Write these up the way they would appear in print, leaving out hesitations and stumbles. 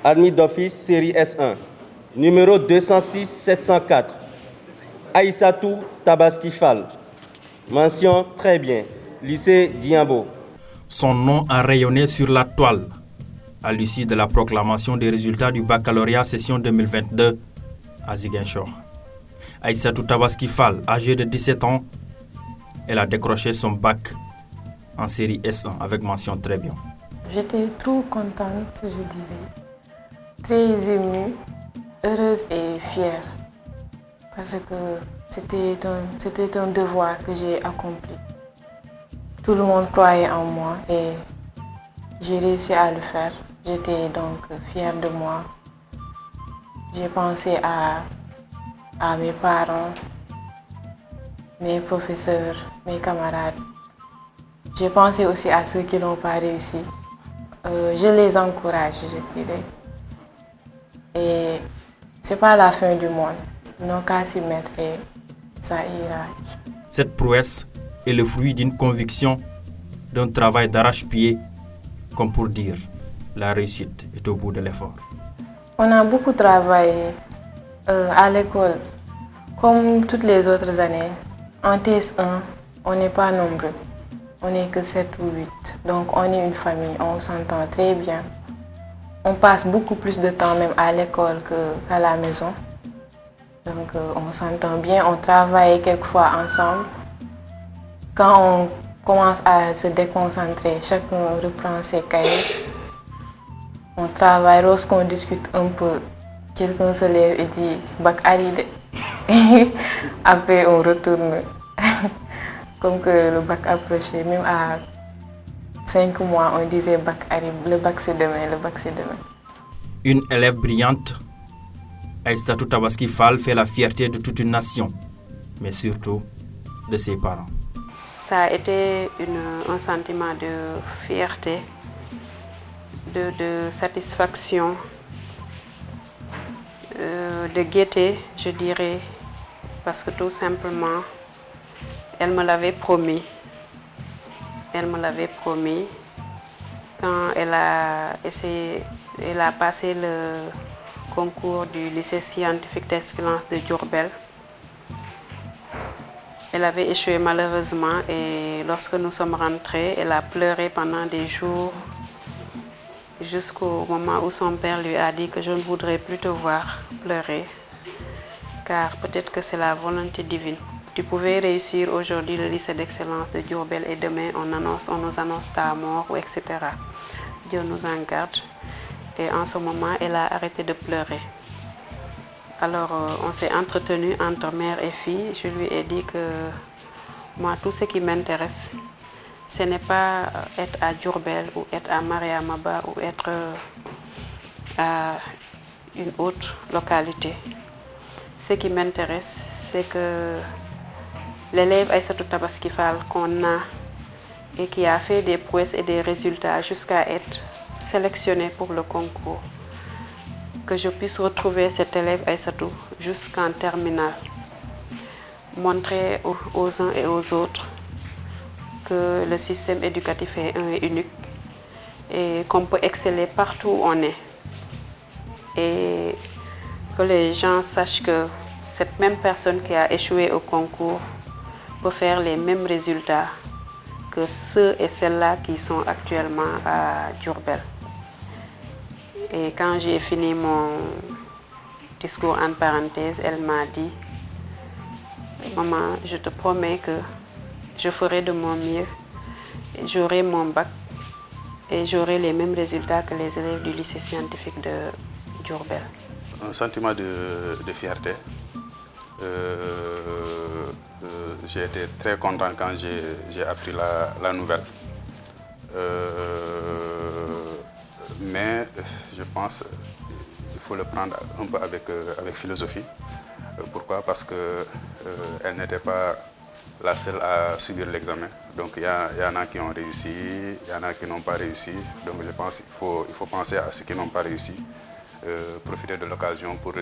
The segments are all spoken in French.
admis d'office série S1, numéro 206-704, Aïssatou Tabaski Fall. Mention très bien, lycée Diambo. Son nom a rayonné sur la toile à l'issue de la proclamation des résultats du baccalauréat session 2022 à Ziguinchor. Aïssatou Tabaski Fall, âgée de 17 ans, elle a décroché son bac en série S1 avec mention très bien. J'étais trop contente, je dirais, très émue, heureuse et fière, parce que c'était un devoir que j'ai accompli. Tout le monde croyait en moi et j'ai réussi à le faire. J'étais donc fière de moi. J'ai pensé à mes parents, mes professeurs, mes camarades. J'ai pensé aussi à ceux qui n'ont pas réussi. Je les encourage, je dirais. Et c'est pas la fin du monde. Ils n'ont qu'à s'y mettre et ça ira. Cette prouesse est le fruit d'une conviction, d'un travail d'arrache-pied, comme pour dire, la réussite est au bout de l'effort. On a beaucoup travaillé à l'école, comme toutes les autres années. En TS1, on n'est pas nombreux. On n'est que 7 ou 8. Donc on est une famille, on s'entend très bien. On passe beaucoup plus de temps même à l'école qu'à la maison. Donc on s'entend bien, on travaille quelquefois ensemble. Quand on commence à se déconcentrer, chacun reprend ses cahiers. On travaille, lorsqu'on discute un peu, quelqu'un se lève et dit « bac aride ». Après on retourne. Comme que le bac approchait, même à 5 mois, on disait bac arrive, le bac c'est demain, le bac c'est demain. Une élève brillante, Aïssatou Tabaski Fall fait la fierté de toute une nation, mais surtout de ses parents. Ça a été un sentiment de fierté, de satisfaction, de gaieté, je dirais, parce que tout simplement, elle me l'avait promis. Elle me l'avait promis quand elle a passé le concours du lycée scientifique d'excellence de Diourbel. Elle avait échoué malheureusement et lorsque nous sommes rentrés, elle a pleuré pendant des jours jusqu'au moment où son père lui a dit que je ne voudrais plus te voir pleurer car peut-être que c'est la volonté divine. Tu pouvais réussir aujourd'hui le lycée d'excellence de Diourbel et demain on nous annonce ta mort, etc. Dieu nous en garde. Et en ce moment, elle a arrêté de pleurer. Alors on s'est entretenu entre mère et fille. Je lui ai dit que moi, tout ce qui m'intéresse, ce n'est pas être à Diourbel ou être à Mariamaba ou être à une autre localité. Ce qui m'intéresse, c'est que l'élève Aïssatou Tabaski Fall qu'on a et qui a fait des prouesses et des résultats jusqu'à être sélectionné pour le concours, que je puisse retrouver cet élève Aïssatou jusqu'en terminale, montrer aux uns et aux autres que le système éducatif est un et unique et qu'on peut exceller partout où on est. Et que les gens sachent que cette même personne qui a échoué au concours peut faire les mêmes résultats que ceux et celles-là qui sont actuellement à Diourbel. Et quand j'ai fini mon discours en parenthèse, elle m'a dit « Maman, je te promets que je ferai de mon mieux, j'aurai mon bac et j'aurai les mêmes résultats que les élèves du lycée scientifique de Diourbel. » Un sentiment de fierté. J'ai été très content quand j'ai appris la nouvelle. Mais je pense qu'il faut le prendre un peu avec philosophie. Pourquoi? Parce qu'elle n'était pas la seule à subir l'examen. Donc il y en a qui ont réussi, il y en a qui n'ont pas réussi. Donc je pense qu'il faut penser à ceux qui n'ont pas réussi. Profiter de l'occasion pour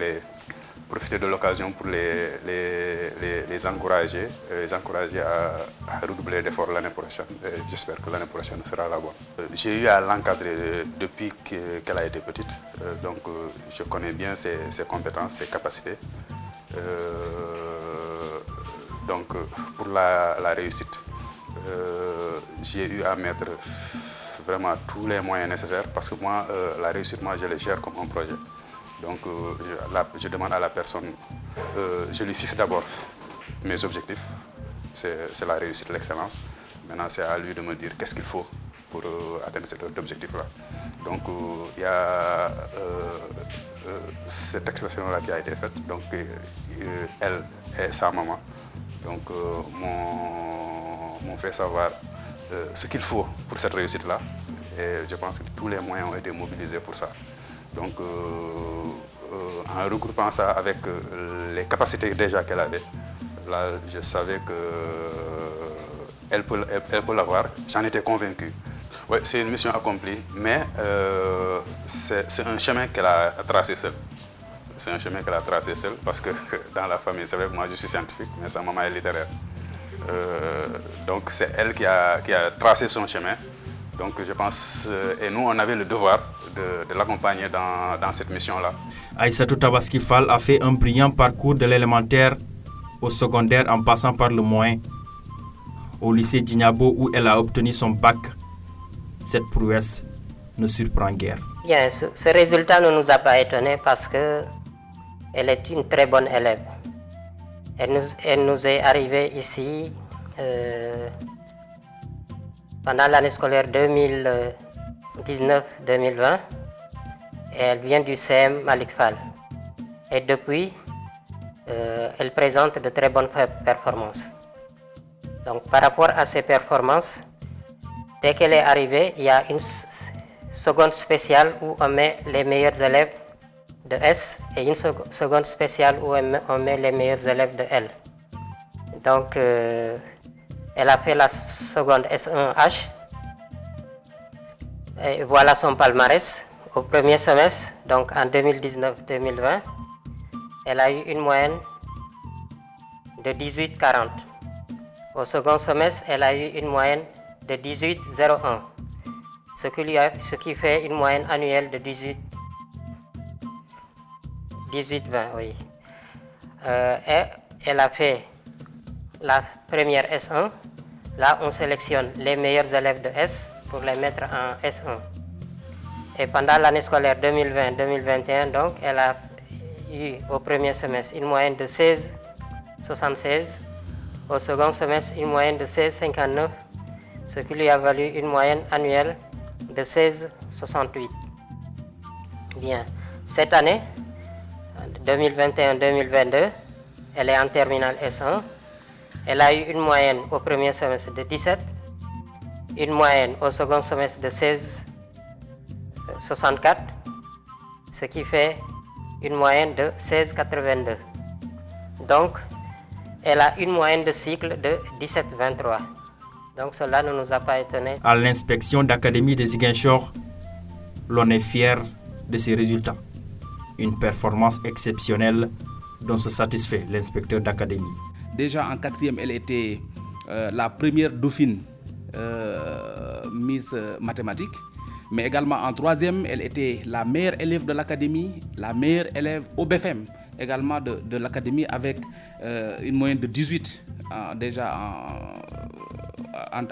profiter de l'occasion pour les encourager, à redoubler d'efforts l'année prochaine. J'espère que l'année prochaine sera la bonne. J'ai eu à l'encadrer depuis qu'elle a été petite, donc je connais bien ses compétences, ses capacités. Donc pour la réussite, j'ai eu à mettre vraiment tous les moyens nécessaires parce que moi, la réussite, je les gère comme un projet. Donc je demande à la personne, je lui fixe d'abord mes objectifs, c'est la réussite, l'excellence. Maintenant, c'est à lui de me dire qu'est-ce qu'il faut pour atteindre cet objectif-là. Donc il y a cette expression-là qui a été faite, donc elle et sa maman donc, m'ont fait savoir ce qu'il faut pour cette réussite-là. Et je pense que tous les moyens ont été mobilisés pour ça. Donc, en regroupant ça avec les capacités déjà qu'elle avait, là, je savais qu'elle peut l'avoir. J'en étais convaincu. Oui, c'est une mission accomplie, mais c'est un chemin qu'elle a tracé seule. C'est un chemin qu'elle a tracé seule parce que dans la famille, c'est vrai que moi je suis scientifique, mais sa maman est littéraire. Donc c'est elle qui a tracé son chemin. Donc je pense, et nous on avait le devoir de l'accompagner dans cette mission-là. Aïssatou Tabaski Fall a fait un brillant parcours de l'élémentaire au secondaire en passant par le moyen. Au lycée Djignabo où elle a obtenu son bac, cette prouesse ne surprend guère. Bien, ce résultat ne nous a pas étonnés parce qu'elle est une très bonne élève. Elle nous est arrivée ici pendant l'année scolaire 2019-2020 et elle vient du CM Malik Fall. Et depuis, elle présente de très bonnes performances. Donc par rapport à ses performances, dès qu'elle est arrivée, il y a une seconde spéciale où on met les meilleurs élèves de S et une seconde spéciale où on met les meilleurs élèves de L. Donc, elle a fait la seconde S1H. Et voilà son palmarès. Au premier semestre, donc en 2019-2020, elle a eu une moyenne de 18,40. Au second semestre, elle a eu une moyenne de 18,01. Ce qui fait une moyenne annuelle de 18,20, oui. Et elle a fait la première S1. Là, on sélectionne les meilleurs élèves de S pour les mettre en S1. Et pendant l'année scolaire 2020-2021, donc, elle a eu au premier semestre une moyenne de 16,76. Au second semestre, une moyenne de 16,59, ce qui lui a valu une moyenne annuelle de 16,68. Bien. Cette année, 2021-2022, elle est en terminale S1. Elle a eu une moyenne au premier semestre de 17, une moyenne au second semestre de 16,64, ce qui fait une moyenne de 16,82. Donc, elle a une moyenne de cycle de 17,23. Donc cela ne nous a pas étonnés. À l'inspection d'académie de Ziguinchor, l'on est fier de ses résultats. Une performance exceptionnelle dont se satisfait l'inspecteur d'académie. Déjà en quatrième, elle était la première dauphine Miss Mathématiques. Mais également en troisième, elle était la meilleure élève de l'académie, la meilleure élève au BFM également de l'académie avec une moyenne de 18 déjà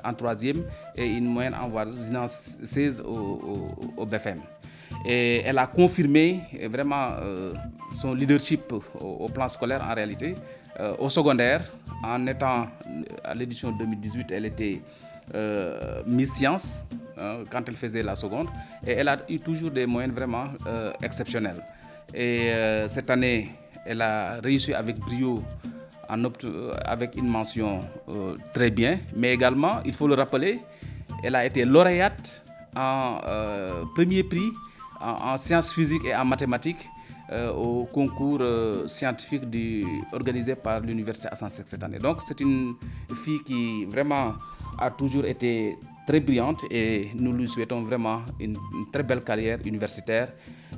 en troisième et une moyenne en voisinant 16 au BFM. Et elle a confirmé vraiment son leadership au plan scolaire en réalité. Au secondaire, en étant à l'édition 2018, elle était Miss Science quand elle faisait la seconde. Et elle a eu toujours des moyennes vraiment exceptionnelles. Et cette année, elle a réussi avec brio avec une mention très bien. Mais également, il faut le rappeler, elle a été lauréate en premier prix en sciences physiques et en mathématiques au concours scientifique organisé par l'Université Assane Seck cette année. Donc c'est une fille qui vraiment a toujours été très brillante et nous lui souhaitons vraiment une très belle carrière universitaire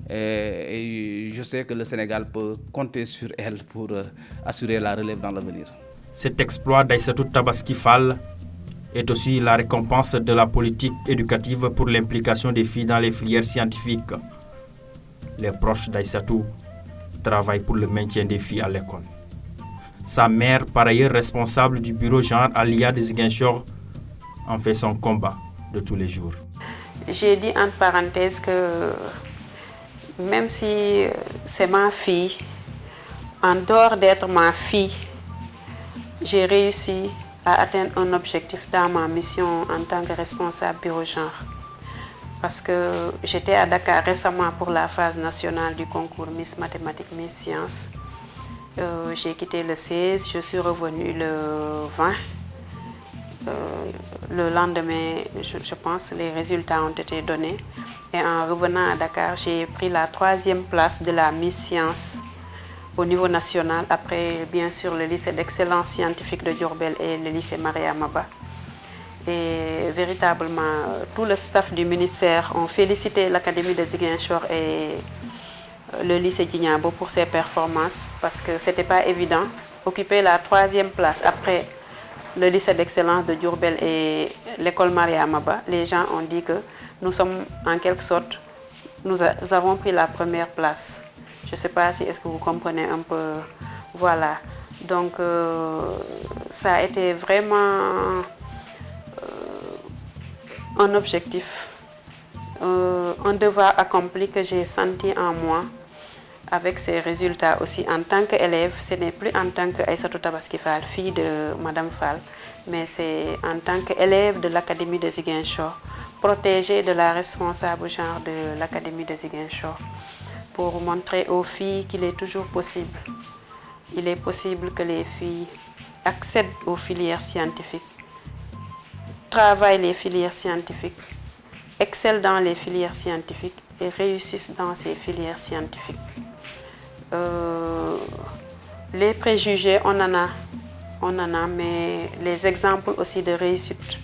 Et je sais que le Sénégal peut compter sur elle pour assurer la relève dans l'avenir. Cet exploit d'Aïssatou Tabaski Fall est aussi la récompense de la politique éducative pour l'implication des filles dans les filières scientifiques. Les proches d'Aïssatou travaillent pour le maintien des filles à l'école. Sa mère, par ailleurs responsable du bureau genre à l'IA de Ziguinchor, en fait son combat de tous les jours. J'ai dit entre parenthèses que même si c'est ma fille, en dehors d'être ma fille, j'ai réussi à atteindre un objectif dans ma mission en tant que responsable bureau genre. Parce que j'étais à Dakar récemment pour la phase nationale du concours Miss Mathématiques, Miss Sciences. J'ai quitté le 16, je suis revenue le 20. Le lendemain, je pense, les résultats ont été donnés. Et en revenant à Dakar, j'ai pris la 3e place de la Miss Sciences au niveau national, après bien sûr le lycée d'excellence scientifique de Diourbel et le lycée Mariama Ba. Et véritablement, tout le staff du ministère ont félicité l'Académie de Ziguinchor et le lycée Djignabo pour ses performances, parce que ce n'était pas évident. Occuper la 3e place après le lycée d'excellence de Diourbel et l'école Mariama Ba, les gens ont dit que nous sommes en quelque sorte, nous avons pris la 1re place. Je ne sais pas si est-ce que vous comprenez un peu. Voilà. Donc, ça a été vraiment un objectif, un devoir accompli que j'ai senti en moi avec ces résultats aussi en tant qu'élève. Ce n'est plus en tant qu'Aïssatou Tabaski Fall, fille de Madame Fall, mais c'est en tant qu'élève de l'Académie de Ziguinchor, protégée de la responsable genre de l'Académie de Ziguinchor, pour montrer aux filles qu'il est toujours possible. Il est possible que les filles accèdent aux filières scientifiques, travaillent les filières scientifiques, excellent dans les filières scientifiques et réussissent dans ces filières scientifiques. Les préjugés, on en a, mais les exemples aussi de réussite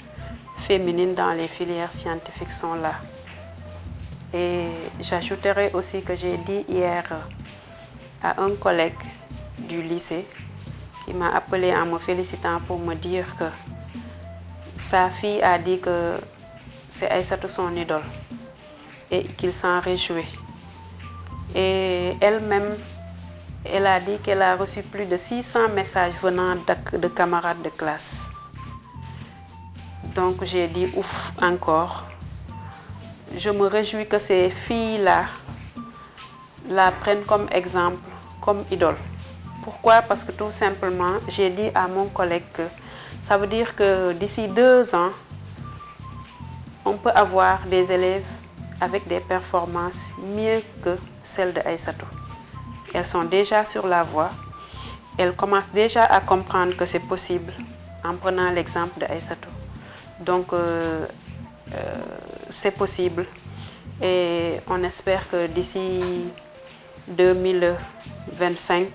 féminine dans les filières scientifiques sont là. Et j'ajouterai aussi que j'ai dit hier à un collègue du lycée qui m'a appelé en me félicitant pour me dire que sa fille a dit que c'est Aïssatou son idole et qu'il s'en réjouit. Et elle-même, elle a dit qu'elle a reçu plus de 600 messages venant de camarades de classe. Donc j'ai dit ouf encore. Je me réjouis que ces filles-là la prennent comme exemple, comme idole. Pourquoi? Parce que tout simplement, j'ai dit à mon collègue que ça veut dire que d'ici 2 ans, on peut avoir des élèves avec des performances mieux que celles de Aïssatou. Elles sont déjà sur la voie. Elles commencent déjà à comprendre que c'est possible en prenant l'exemple de Aïssatou. Donc, c'est possible. Et on espère que d'ici 2025,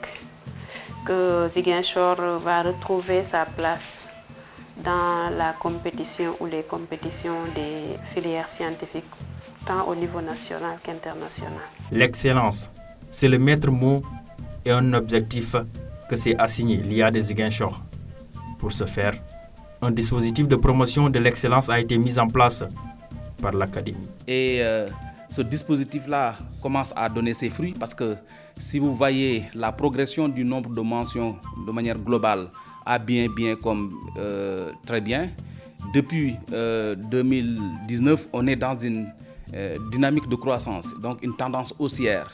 que Ziguinchor va retrouver sa place dans la compétition ou les compétitions des filières scientifiques, tant au niveau national qu'international. L'excellence, c'est le maître mot et un objectif que s'est assigné l'IA de Ziguinchor. Pour ce faire, un dispositif de promotion de l'excellence a été mis en place par l'Académie. Et ce dispositif-là commence à donner ses fruits parce que si vous voyez la progression du nombre de mentions de manière globale à bien comme très bien, depuis 2019, on est dans une dynamique de croissance, donc une tendance haussière,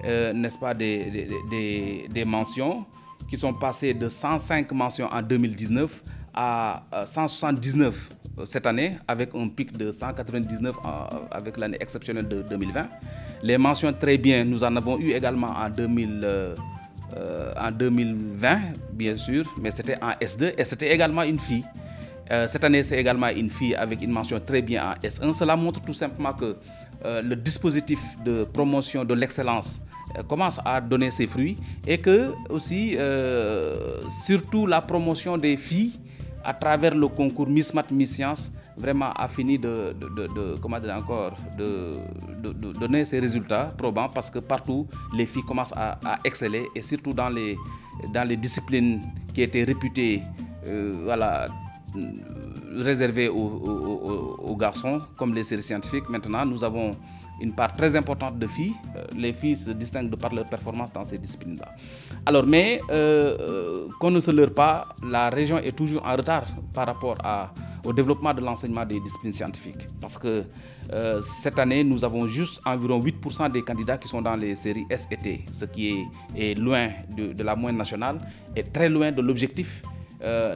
n'est-ce pas, des mentions qui sont passées de 105 mentions en 2019 à 179 cette année, avec un pic de 199 avec l'année exceptionnelle de 2020. Les mentions très bien, nous en avons eu également en 2020, bien sûr, mais c'était en S2 et c'était également une fille. Cette année, c'est également une fille avec une mention très bien en S1. Cela montre tout simplement que le dispositif de promotion de l'excellence commence à donner ses fruits et que aussi, surtout la promotion des filles à travers le concours Miss Math, Miss Science vraiment a fini de donner ses résultats probants, parce que partout les filles commencent à exceller, et surtout dans les disciplines qui étaient réputées réservées aux garçons, comme les séries scientifiques. Maintenant, nous avons une part très importante de filles. Les filles se distinguent de par leur performance dans ces disciplines-là. Alors, mais qu'on ne se leurre pas, la région est toujours en retard par rapport au développement de l'enseignement des disciplines scientifiques. Parce que cette année, nous avons juste environ 8% des candidats qui sont dans les séries S et T, ce qui est loin de la moyenne nationale et très loin de l'objectif,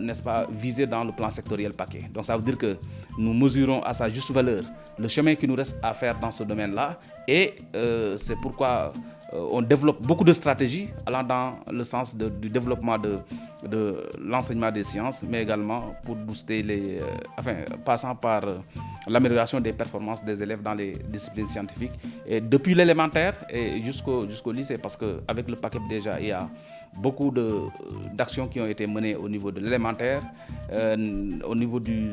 n'est-ce pas, visé dans le plan sectoriel paquet. Donc ça veut dire que nous mesurons à sa juste valeur le chemin qui nous reste à faire dans ce domaine-là, et c'est pourquoi on développe beaucoup de stratégies allant dans le sens du développement de l'enseignement des sciences, mais également pour booster passant par l'amélioration des performances des élèves dans les disciplines scientifiques, et depuis l'élémentaire et jusqu'au lycée, parce qu'avec le paquet déjà, il y a beaucoup d'actions qui ont été menées au niveau de l'élémentaire, au niveau du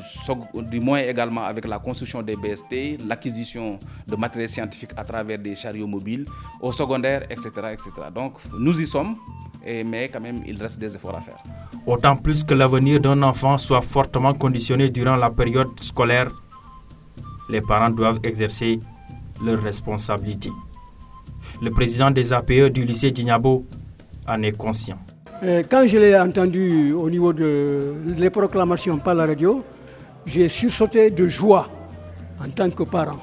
moyen également, avec la construction des BST, l'acquisition de matériel scientifique à travers des chariots mobiles, au secondaire, etc. etc. Donc nous y sommes, mais quand même il reste des efforts à faire. Autant plus que l'avenir d'un enfant soit fortement conditionné durant la période scolaire, les parents doivent exercer leurs responsabilités. Le président des APE du lycée d'Ignabo en est conscient. Quand je l'ai entendu au niveau des proclamations par la radio, j'ai sursauté de joie en tant que parent.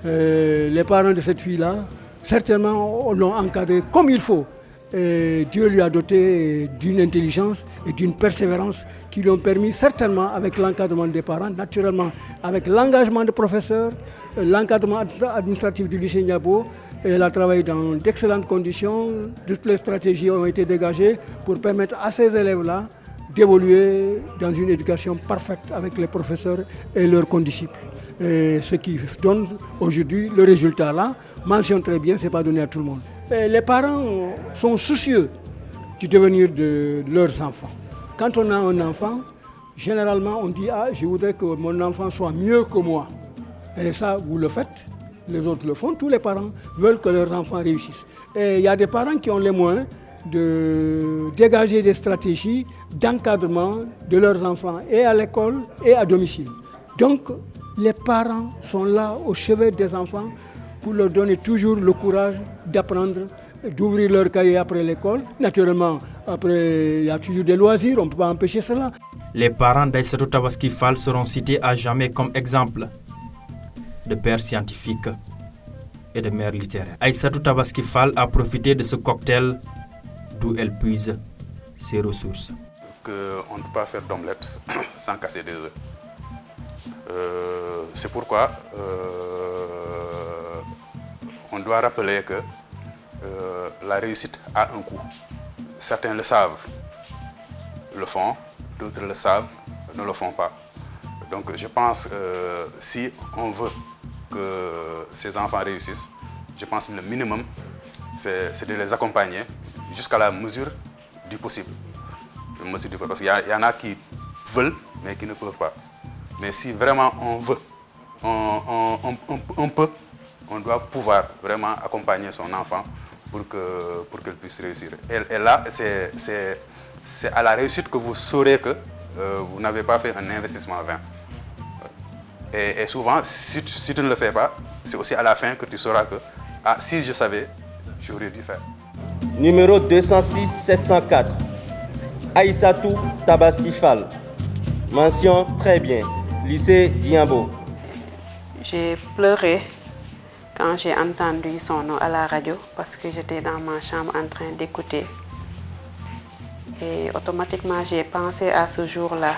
Les parents de cette fille-là, certainement, l'ont encadré comme il faut. Et Dieu lui a doté d'une intelligence et d'une persévérance qui lui ont permis, certainement, avec l'encadrement des parents, naturellement, avec l'engagement des professeurs, l'encadrement administratif du lycée Niabo. Elle a travaillé dans d'excellentes conditions. Toutes les stratégies ont été dégagées pour permettre à ces élèves-là d'évoluer dans une éducation parfaite avec les professeurs et leurs condisciples. Et ce qui donne aujourd'hui le résultat là, mention très bien, ce n'est pas donné à tout le monde. Et les parents sont soucieux du devenir de leurs enfants. Quand on a un enfant, généralement on dit « Ah, je voudrais que mon enfant soit mieux que moi ». Et ça, vous le faites. Les autres le font, tous les parents veulent que leurs enfants réussissent. Et il y a des parents qui ont les moyens de dégager des stratégies d'encadrement de leurs enfants et à l'école et à domicile. Donc, les parents sont là au chevet des enfants pour leur donner toujours le courage d'apprendre, d'ouvrir leur cahier après l'école. Naturellement, après, il y a toujours des loisirs, on ne peut pas empêcher cela. Les parents d'Aïssatou Tabaski Fall seront cités à jamais comme exemple de pères scientifiques et de mères littéraires. Aïssatou Tabaski Fall a profité de ce cocktail d'où elle puise ses ressources. On ne peut pas faire d'omelette sans casser des œufs. C'est pourquoi on doit rappeler que la réussite a un coût. Certains le savent, le font, d'autres le savent, ne le font pas. Donc je pense que si on veut que ces enfants réussissent, je pense que le minimum, c'est de les accompagner jusqu'à la mesure du possible. Parce qu'il y en a qui veulent, mais qui ne peuvent pas. Mais si vraiment on veut, on peut, on doit pouvoir vraiment accompagner son enfant pour qu'elle puisse réussir. Et là, c'est à la réussite que vous saurez que vous n'avez pas fait un investissement vain. Et souvent, si tu ne le fais pas, c'est aussi à la fin que tu sauras que si je savais, j'aurais dû faire. Numéro 206-704, Aïssatou Tabaski Fall. Mention très bien, lycée Diambo. J'ai pleuré quand j'ai entendu son nom à la radio parce que j'étais dans ma chambre en train d'écouter. Et automatiquement, j'ai pensé à ce jour-là.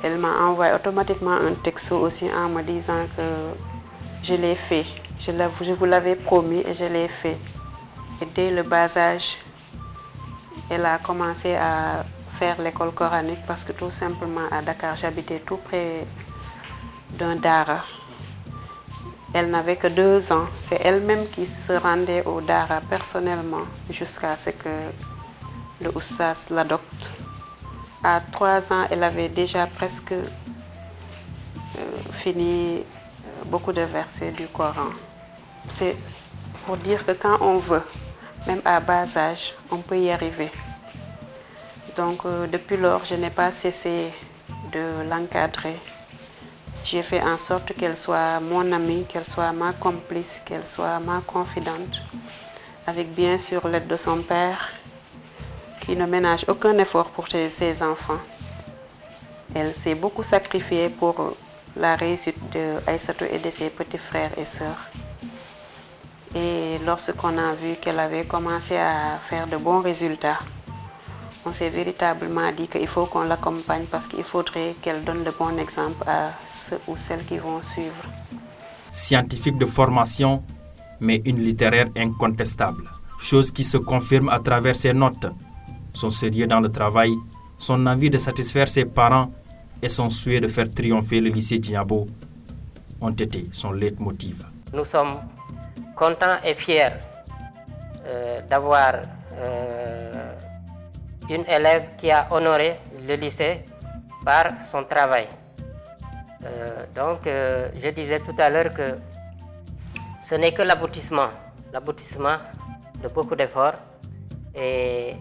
Elle m'a envoyé automatiquement un texto aussi en me disant que je l'ai fait. Je vous l'avais promis et je l'ai fait. Et dès le bas âge, elle a commencé à faire l'école coranique parce que tout simplement à Dakar, j'habitais tout près d'un dara. Elle n'avait que 2 ans. C'est elle-même qui se rendait au dara personnellement jusqu'à ce que le Oussas l'adopte. À 3 ans, elle avait déjà presque fini beaucoup de versets du Coran. C'est pour dire que quand on veut, même à bas âge, on peut y arriver. Donc depuis lors, je n'ai pas cessé de l'encadrer. J'ai fait en sorte qu'elle soit mon amie, qu'elle soit ma complice, qu'elle soit ma confidente, avec bien sûr l'aide de son père, qui ne ménage aucun effort pour ses enfants. Elle s'est beaucoup sacrifiée pour la réussite de Aïssatou et de ses petits frères et sœurs. Et lorsqu'on a vu qu'elle avait commencé à faire de bons résultats, on s'est véritablement dit qu'il faut qu'on l'accompagne parce qu'il faudrait qu'elle donne le bon exemple à ceux ou celles qui vont suivre. Scientifique de formation, mais une littéraire incontestable, chose qui se confirme à travers ses notes. Son sérieux dans le travail, son envie de satisfaire ses parents et son souhait de faire triompher le lycée Djignabo ont été son leitmotiv. Nous sommes contents et fiers d'avoir une élève qui a honoré le lycée par son travail. Donc, je disais tout à l'heure que ce n'est que l'aboutissement de beaucoup d'efforts, et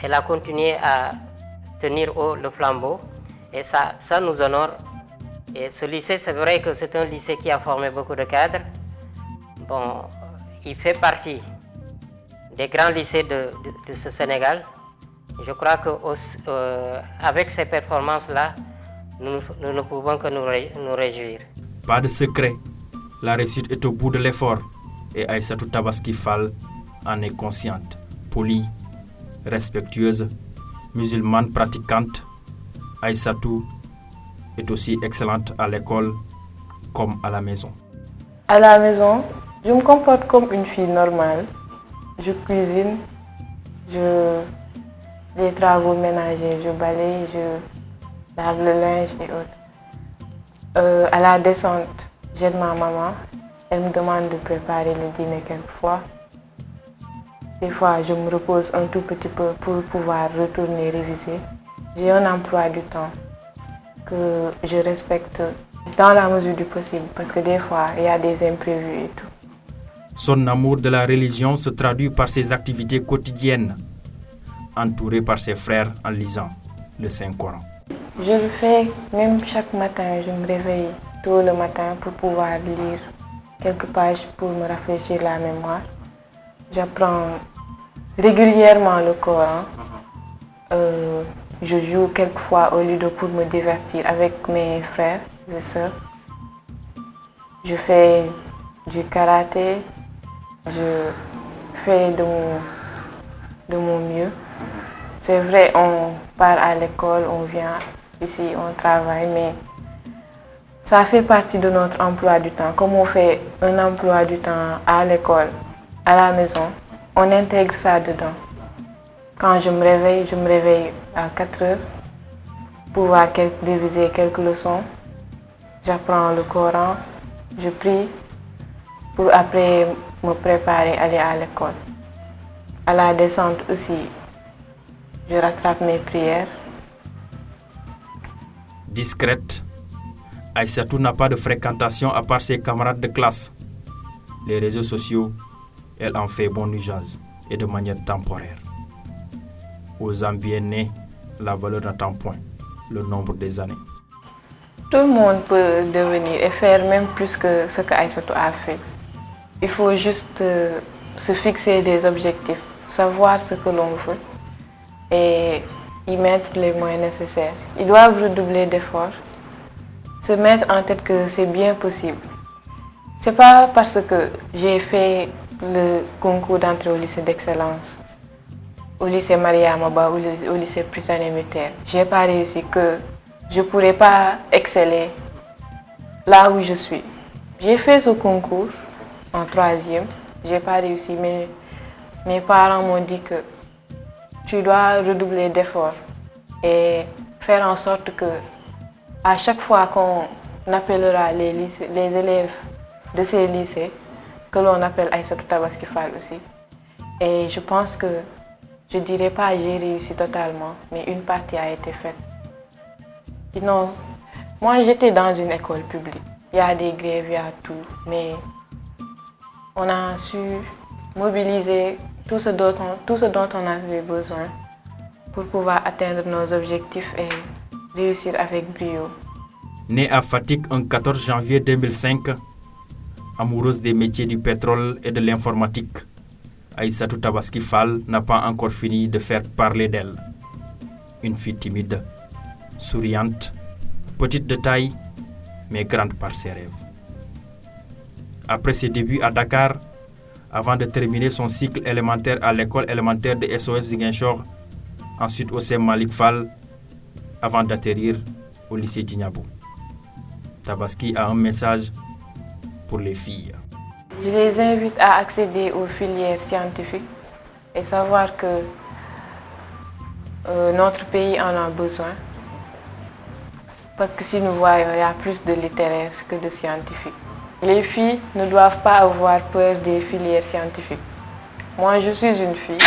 elle a continué à tenir haut le flambeau, et ça nous honore. Et ce lycée, c'est vrai que c'est un lycée qui a formé beaucoup de cadres. Bon, il fait partie des grands lycées de ce Sénégal. Je crois qu'avec ces performances-là, nous ne pouvons que nous réjouir. Pas de secret, la réussite est au bout de l'effort et Aïssatou Tabaski Fall en est consciente. Polie, respectueuse, musulmane pratiquante, Aïssatou est aussi excellente à l'école comme à la maison. À la maison, je me comporte comme une fille normale. Je cuisine, les travaux ménagers, je balaye, je lave le linge et autres. À la descente, j'aide ma maman. Elle me demande de préparer le dîner quelquefois. Des fois, je me repose un tout petit peu pour pouvoir retourner réviser. J'ai un emploi du temps que je respecte dans la mesure du possible parce que des fois, il y a des imprévus et tout. Son amour de la religion se traduit par ses activités quotidiennes, entouré par ses frères en lisant le Saint-Coran. Je le fais même chaque matin, je me réveille tôt le matin pour pouvoir lire quelques pages pour me rafraîchir la mémoire. J'apprends régulièrement le Coran. Je joue quelquefois au ludo pour me divertir avec mes frères et sœurs. Je fais du karaté, je fais de mon mieux. C'est vrai, on part à l'école, on vient ici, on travaille, mais ça fait partie de notre emploi du temps. Comme on fait un emploi du temps à l'école, à la maison, on intègre ça dedans. Quand je me réveille à 4 heures pour pouvoir réviser quelques leçons. J'apprends le Coran, je prie pour après me préparer à aller à l'école. À la descente aussi, je rattrape mes prières. Discrète, Aïssatou n'a pas de fréquentation à part ses camarades de classe. Les réseaux sociaux, elle en fait bon usage et de manière temporaire. Aux ambiens nés, la valeur n'attend point le nombre des années. Tout le monde peut devenir et faire même plus que ce qu'Aïssatou a fait. Il faut juste se fixer des objectifs, savoir ce que l'on veut et y mettre les moyens nécessaires. Ils doivent redoubler d'efforts, se mettre en tête que c'est bien possible. C'est pas parce que j'ai fait le concours d'entrée au lycée d'excellence, au lycée Maria Maba ou au lycée Prytanée Militaire, j'ai pas réussi que je ne pourrais pas exceller là où je suis. J'ai fait ce concours en 3e, j'ai pas réussi, mais mes parents m'ont dit que tu dois redoubler d'efforts et faire en sorte que à chaque fois qu'on appellera les élèves de ces lycées, que l'on appelle Aïssatou Tabaski Fall aussi. Et je pense que, je ne dirais pas j'ai réussi totalement, mais une partie a été faite. Sinon, Moi, j'étais dans une école publique. Il y a des grèves, il y a tout. Mais on a su mobiliser tout ce dont on avait besoin pour pouvoir atteindre nos objectifs et réussir avec brio. Née à Fatick un 14 janvier 2005, amoureuse des métiers du pétrole et de l'informatique, Aïssatou Tabaski Fall n'a pas encore fini de faire parler d'elle. Une fille timide, souriante, petite de taille, mais grande par ses rêves. Après ses débuts à Dakar, avant de terminer son cycle élémentaire à l'école élémentaire de SOS Ziguinchor, ensuite au CEM Malick Fall, avant d'atterrir au lycée Djignabo. Tabaski a un message pour les filles. Je les invite à accéder aux filières scientifiques et savoir que notre pays en a besoin. Parce que si nous voyons, il y a plus de littéraires que de scientifiques. Les filles ne doivent pas avoir peur des filières scientifiques. Moi, je suis une fille.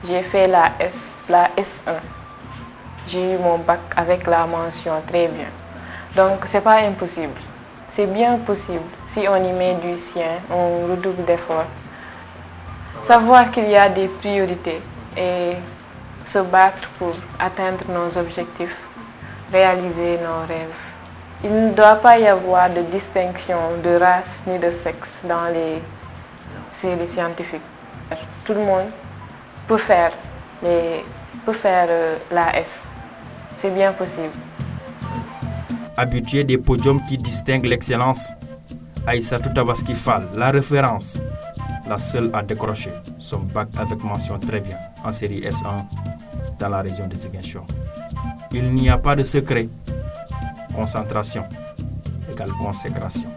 J'ai fait la S1. J'ai eu mon bac avec la mention très bien. Donc, ce n'est pas impossible. C'est bien possible. Si on y met du sien, on redouble d'efforts. Savoir qu'il y a des priorités et se battre pour atteindre nos objectifs, réaliser nos rêves. Il ne doit pas y avoir de distinction de race ni de sexe dans les séries scientifiques. Tout le monde peut faire la S. C'est bien possible. Habituée des podiums qui distinguent l'excellence, Aïssatou Tabaski Fall, la référence, la seule à décrocher son bac avec mention très bien en série S1 dans la région de Ziguinchor. Il n'y a pas de secret. Concentration égale consécration.